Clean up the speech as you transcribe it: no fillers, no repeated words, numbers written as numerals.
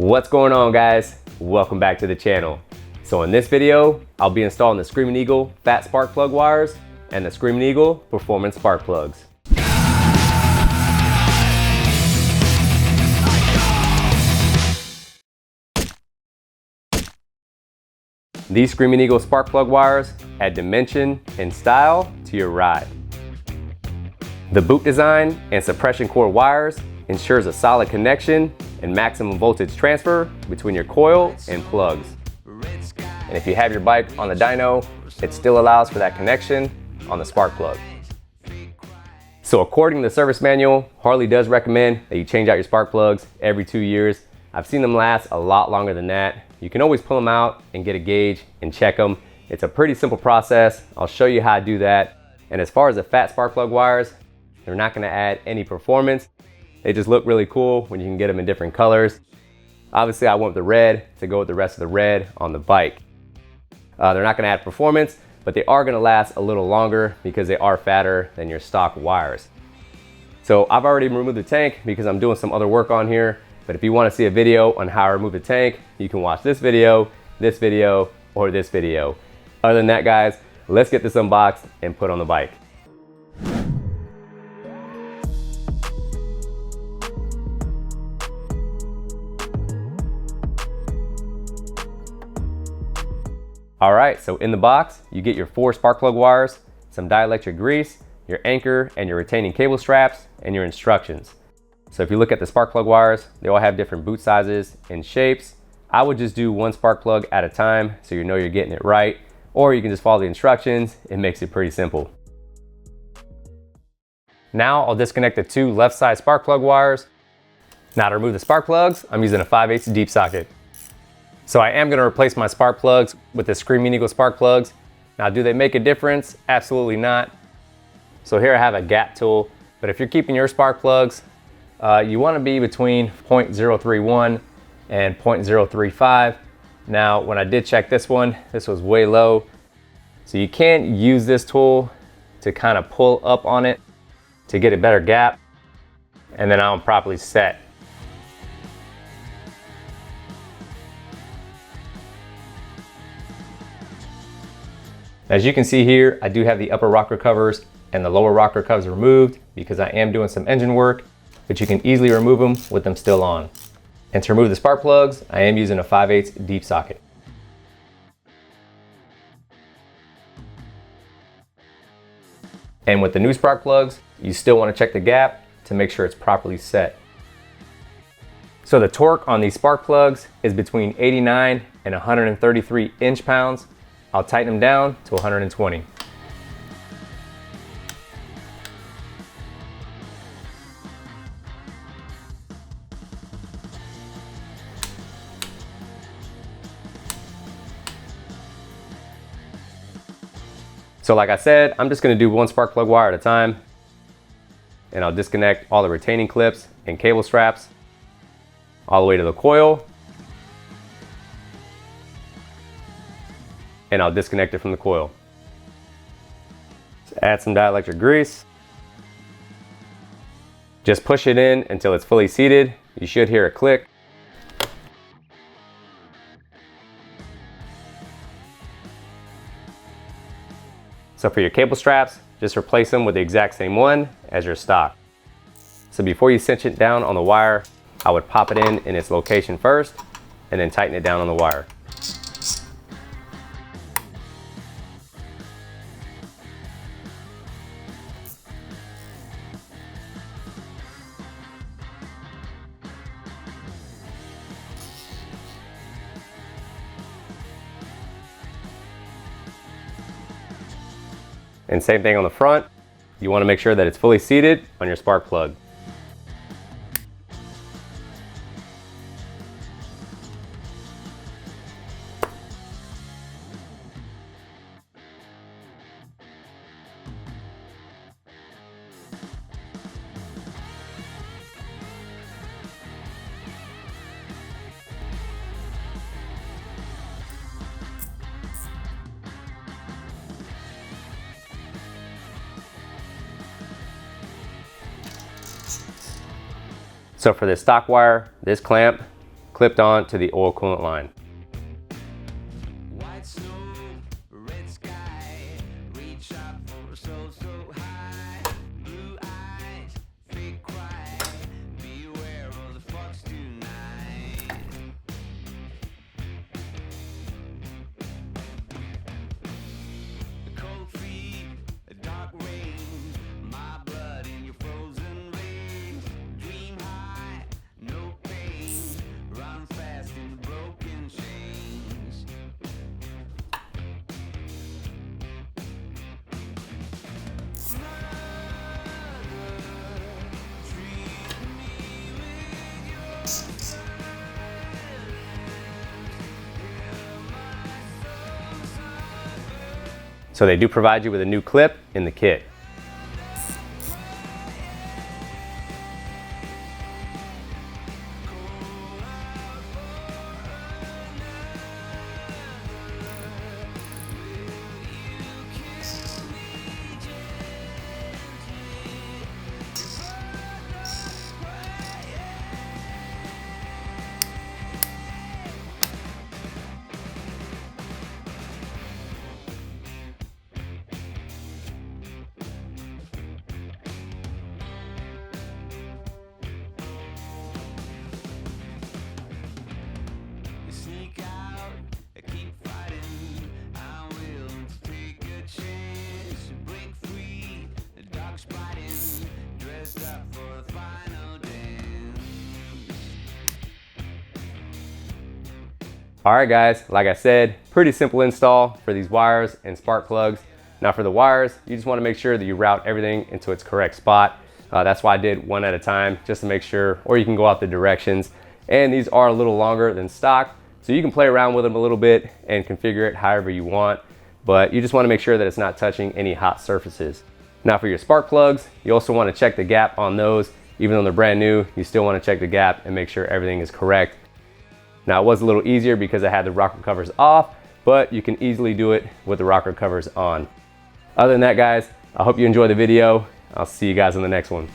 What's going on, guys? Welcome back to the channel. So in this video, I'll be installing the Screamin Eagle Phat spark plug wires and the Screamin Eagle Performance spark plugs. These Screamin Eagle spark plug wires add dimension and style to your ride. The boot design and suppression core wires ensures a solid connection and maximum voltage transfer between your coil and plugs. And if you have your bike on the dyno, it still allows for that connection on the spark plug. So according to the service manual, Harley does recommend that you change out your spark plugs every 2 years. I've seen them last a lot longer than that. You can always pull them out and get a gauge and check them. It's a pretty simple process. I'll show you how to do that. And as far as the Phat spark plug wires, they're not going to add any performance. They just look really cool when you can get them in different colors. Obviously, I went with the red to go with the rest of the red on the bike. They're not going to add performance, but they are going to last a little longer because they are fatter than your stock wires. So I've already removed the tank because I'm doing some other work on here. But if you want to see a video on how I remove the tank, you can watch this video, or this video. Other than that, guys, let's get this unboxed and put on the bike. All right, so in the box, you get your 4 spark plug wires, some dielectric grease, your anchor and your retaining cable straps, and your instructions. So if you look at the spark plug wires, they all have different boot sizes and shapes. I would just do 1 spark plug at a time so you know you're getting it right, or you can just follow the instructions. It makes it pretty simple. Now I'll disconnect the 2 left side spark plug wires. Now to remove the spark plugs, I'm using a 5/8 deep socket. So I am gonna replace my spark plugs with the Screamin Eagle spark plugs. Now, do they make a difference? Absolutely not. So here I have a gap tool, but if you're keeping your spark plugs, you wanna be between 0.031 and 0.035. Now, when I did check this one, this was way low. So you can use this tool to kind of pull up on it to get a better gap, and then I'm properly set. As you can see here, I do have the upper rocker covers and the lower rocker covers removed because I am doing some engine work, but you can easily remove them with them still on. And to remove the spark plugs, I am using a 5/8 deep socket. And with the new spark plugs, you still want to check the gap to make sure it's properly set. So the torque on these spark plugs is between 89 and 133 inch-pounds. I'll tighten them down to 120. So like I said, I'm just gonna do 1 spark plug wire at a time, and I'll disconnect all the retaining clips and cable straps all the way to the coil, and I'll disconnect it from the coil. So add some dielectric grease. Just push it in until it's fully seated. You should hear a click. So for your cable straps, just replace them with the exact same one as your stock. So before you cinch it down on the wire, I would pop it in its location first and then tighten it down on the wire. And same thing on the front. You want to make sure that it's fully seated on your spark plug. So for this stock wire, this clamp clipped on to the oil coolant line. So they do provide you with a new clip in the kit. Alright guys, like I said, pretty simple install for these wires and spark plugs. Now for the wires, you just want to make sure that you route everything into its correct spot. That's why I did one at a time, just to make sure, or you can go out the directions. And these are a little longer than stock, so you can play around with them a little bit and configure it however you want, but you just want to make sure that it's not touching any hot surfaces. Now for your spark plugs, you also want to check the gap on those. Even though they're brand new, you still want to check the gap and make sure everything is correct. Now it was a little easier because I had the rocker covers off, but you can easily do it with the rocker covers on. Other than that guys, I hope you enjoyed the video. I'll see you guys in the next one.